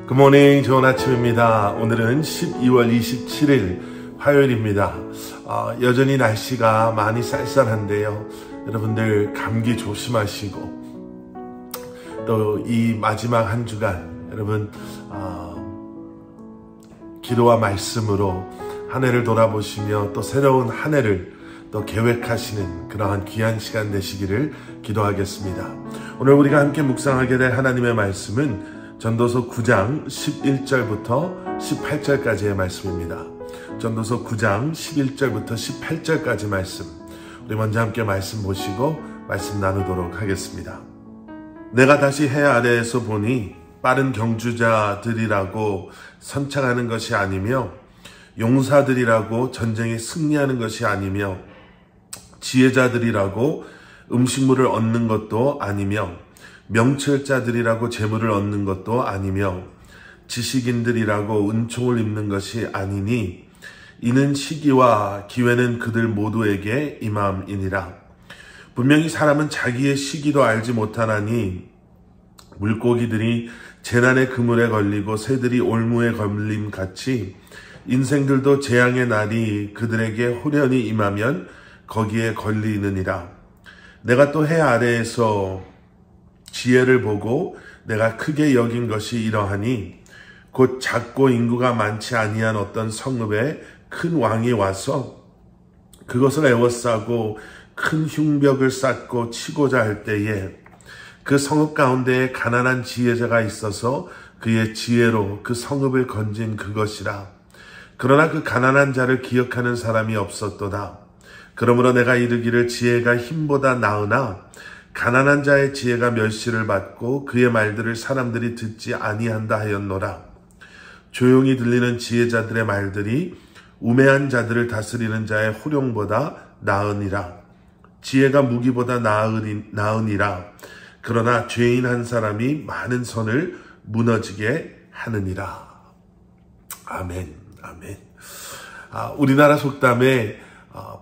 굿모닝, 좋은 아침입니다. 오늘은 12월 27일 화요일입니다. 여전히 날씨가 많이 쌀쌀한데요. 여러분들 감기 조심하시고 또 이 마지막 한 주간 여러분 기도와 말씀으로 한 해를 돌아보시며 또 새로운 한 해를 또 계획하시는 그러한 귀한 시간 되시기를 기도하겠습니다. 오늘 우리가 함께 묵상하게 될 하나님의 말씀은 전도서 9장 11절부터 18절까지의 말씀입니다. 전도서 9장 11절부터 18절까지 말씀, 우리 먼저 함께 말씀 보시고 말씀 나누도록 하겠습니다. 내가 다시 해 아래에서 보니 빠른 경주자들이라고 선창하는 것이 아니며 용사들이라고 전쟁에 승리하는 것이 아니며 지혜자들이라고 음식물을 얻는 것도 아니며 명철자들이라고 재물을 얻는 것도 아니며 지식인들이라고 은총을 입는 것이 아니니 이는 시기와 기회는 그들 모두에게 임함이니라. 분명히 사람은 자기의 시기도 알지 못하나니 물고기들이 재난의 그물에 걸리고 새들이 올무에 걸림 같이 인생들도 재앙의 날이 그들에게 호련히 임하면 거기에 걸리느니라. 내가 또 해 아래에서 지혜를 보고 내가 크게 여긴 것이 이러하니 곧 작고 인구가 많지 아니한 어떤 성읍에 큰 왕이 와서 그것을 에워싸고 큰 흉벽을 쌓고 치고자 할 때에 그 성읍 가운데에 가난한 지혜자가 있어서 그의 지혜로 그 성읍을 건진 그것이라. 그러나 그 가난한 자를 기억하는 사람이 없었도다. 그러므로 내가 이르기를 지혜가 힘보다 나으나 가난한 자의 지혜가 멸시를 받고 그의 말들을 사람들이 듣지 아니한다 하였노라. 조용히 들리는 지혜자들의 말들이 우매한 자들을 다스리는 자의 호령보다 나으니라. 지혜가 무기보다 나으니라. 그러나 죄인 한 사람이 많은 선을 무너지게 하느니라. 아멘, 아멘. 우리나라 속담에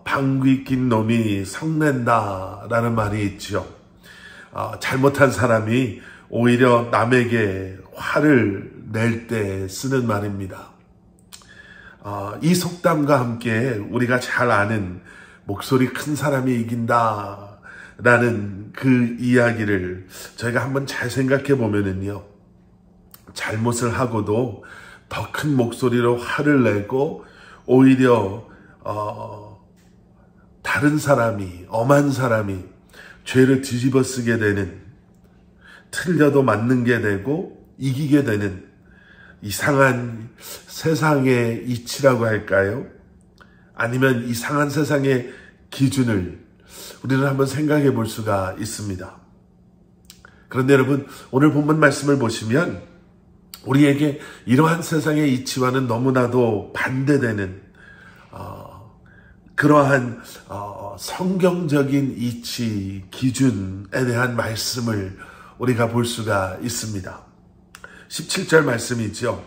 방귀 낀 놈이 성낸다라는 말이 있죠. 잘못한 사람이 오히려 남에게 화를 낼 때 쓰는 말입니다. 이 속담과 함께 우리가 잘 아는 목소리 큰 사람이 이긴다라는 그 이야기를 저희가 한번 잘 생각해 보면은요, 잘못을 하고도 더 큰 목소리로 화를 내고 오히려 다른 사람이, 엄한 사람이 죄를 뒤집어 쓰게 되는, 틀려도 맞는 게 되고 이기게 되는 이상한 세상의 이치라고 할까요? 아니면 이상한 세상의 기준을 우리는 한번 생각해 볼 수가 있습니다. 그런데 여러분, 오늘 본문 말씀을 보시면 우리에게 이러한 세상의 이치와는 너무나도 반대되는 그러한 성경적인 이치, 기준에 대한 말씀을 우리가 볼 수가 있습니다. 17절 말씀이죠.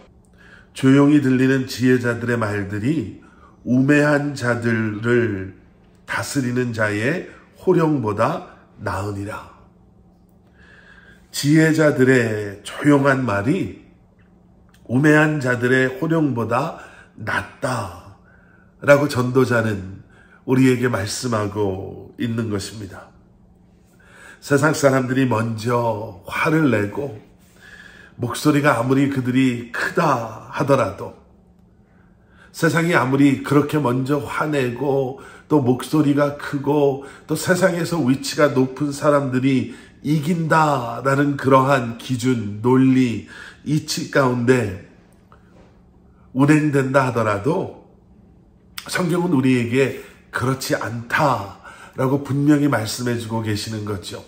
조용히 들리는 지혜자들의 말들이 우매한 자들을 다스리는 자의 호령보다 나으니라. 지혜자들의 조용한 말이 우매한 자들의 호령보다 낫다라고 전도자는 우리에게 말씀하고 있는 것입니다. 세상 사람들이 먼저 화를 내고 목소리가 아무리 그들이 크다 하더라도, 세상이 아무리 그렇게 먼저 화내고 또 목소리가 크고 또 세상에서 위치가 높은 사람들이 이긴다라는 그러한 기준, 논리, 이치 가운데 운행된다 하더라도 성경은 우리에게 그렇지 않다라고 분명히 말씀해주고 계시는 거죠.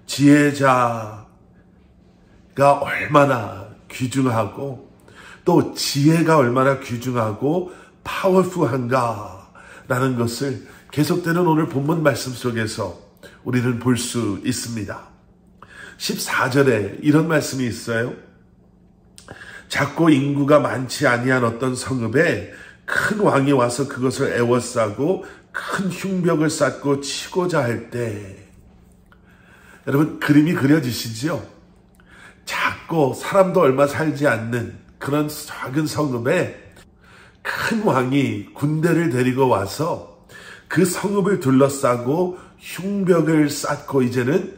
지혜자가 얼마나 귀중하고 또 지혜가 얼마나 귀중하고 파워풀한가라는 것을 계속되는 오늘 본문 말씀 속에서 우리는 볼 수 있습니다. 14절에 이런 말씀이 있어요. 작고 인구가 많지 아니한 어떤 성읍에 큰 왕이 와서 그것을 에워싸고 큰 흉벽을 쌓고 치고자 할 때, 여러분 그림이 그려지시죠? 작고 사람도 얼마 살지 않는 그런 작은 성읍에 큰 왕이 군대를 데리고 와서 그 성읍을 둘러싸고 흉벽을 쌓고 이제는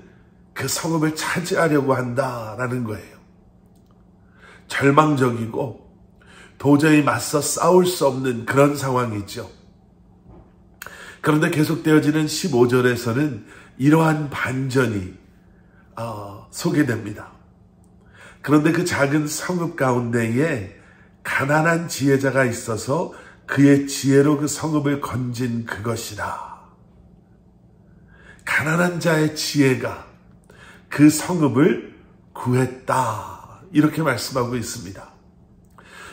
그 성읍을 차지하려고 한다라는 거예요. 절망적이고 도저히 맞서 싸울 수 없는 그런 상황이죠. 그런데 계속되어지는 15절에서는 이러한 반전이 소개됩니다. 그런데 그 작은 성읍 가운데에 가난한 지혜자가 있어서 그의 지혜로 그 성읍을 건진 그것이다. 가난한 자의 지혜가 그 성읍을 구했다. 이렇게 말씀하고 있습니다.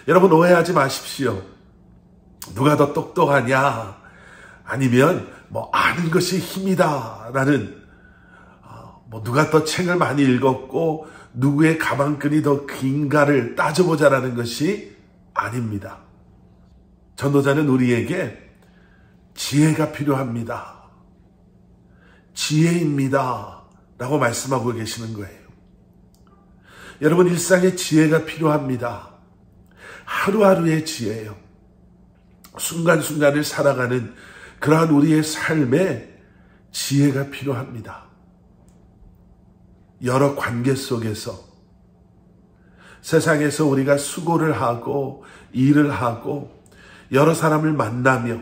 여러분 오해하지 마십시오. 누가 더 똑똑하냐 아니면 아는 것이 힘이다 라는 누가 더 책을 많이 읽었고 누구의 가방끈이 더 긴가를 따져보자라는 것이 아닙니다. 전도자는 우리에게 지혜가 필요합니다. 지혜입니다 라고 말씀하고 계시는 거예요. 여러분 일상에 지혜가 필요합니다. 하루하루의 지혜예요. 순간순간을 살아가는 그러한 우리의 삶에 지혜가 필요합니다. 여러 관계 속에서 세상에서 우리가 수고를 하고 일을 하고 여러 사람을 만나며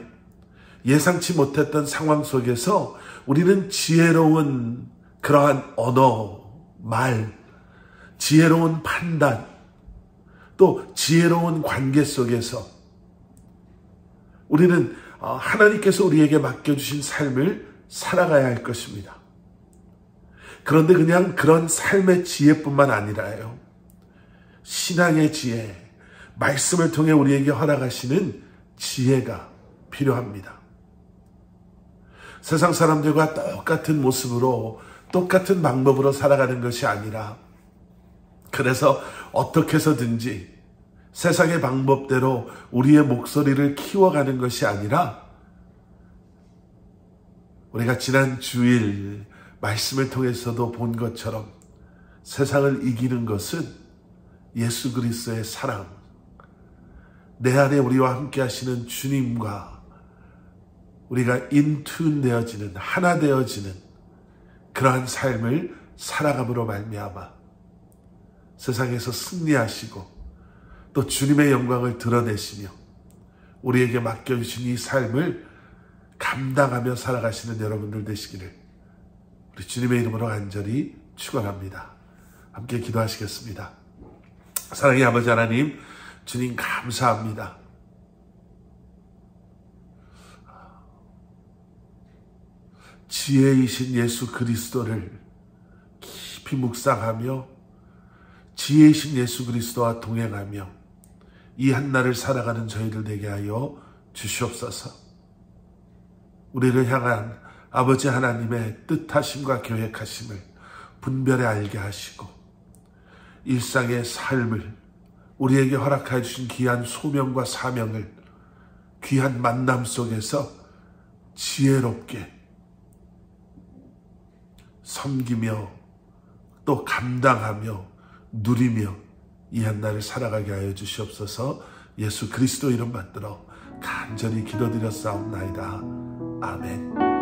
예상치 못했던 상황 속에서 우리는 지혜로운 그러한 언어, 말, 지혜로운 판단, 또 지혜로운 관계 속에서 우리는 하나님께서 우리에게 맡겨주신 삶을 살아가야 할 것입니다. 그런데 그냥 그런 삶의 지혜뿐만 아니라요. 신앙의 지혜, 말씀을 통해 우리에게 허락하시는 지혜가 필요합니다. 세상 사람들과 똑같은 모습으로 똑같은 방법으로 살아가는 것이 아니라 그래서 어떻게 해서든지 세상의 방법대로 우리의 목소리를 키워가는 것이 아니라 우리가 지난 주일 말씀을 통해서도 본 것처럼 세상을 이기는 것은 예수 그리스도의 사랑, 내 안에 우리와 함께 하시는 주님과 우리가 인튠 되어지는, 하나 되어지는 그러한 삶을 살아감으로 말미암아 세상에서 승리하시고 또 주님의 영광을 드러내시며 우리에게 맡겨주신 이 삶을 감당하며 살아가시는 여러분들 되시기를 우리 주님의 이름으로 간절히 축원합니다. 함께 기도하시겠습니다. 사랑의 아버지 하나님, 주님 감사합니다. 지혜이신 예수 그리스도를 깊이 묵상하며 지혜이신 예수 그리스도와 동행하며 이 한날을 살아가는 저희들 되게 하여 주시옵소서. 우리를 향한 아버지 하나님의 뜻하심과 계획하심을 분별해 알게 하시고 일상의 삶을 우리에게 허락해 주신 귀한 소명과 사명을 귀한 만남 속에서 지혜롭게 섬기며 또 감당하며 누리며 이 한날을 살아가게 하여 주시옵소서. 예수 그리스도 이름 받들어 간절히 기도드렸사옵나이다. 아멘.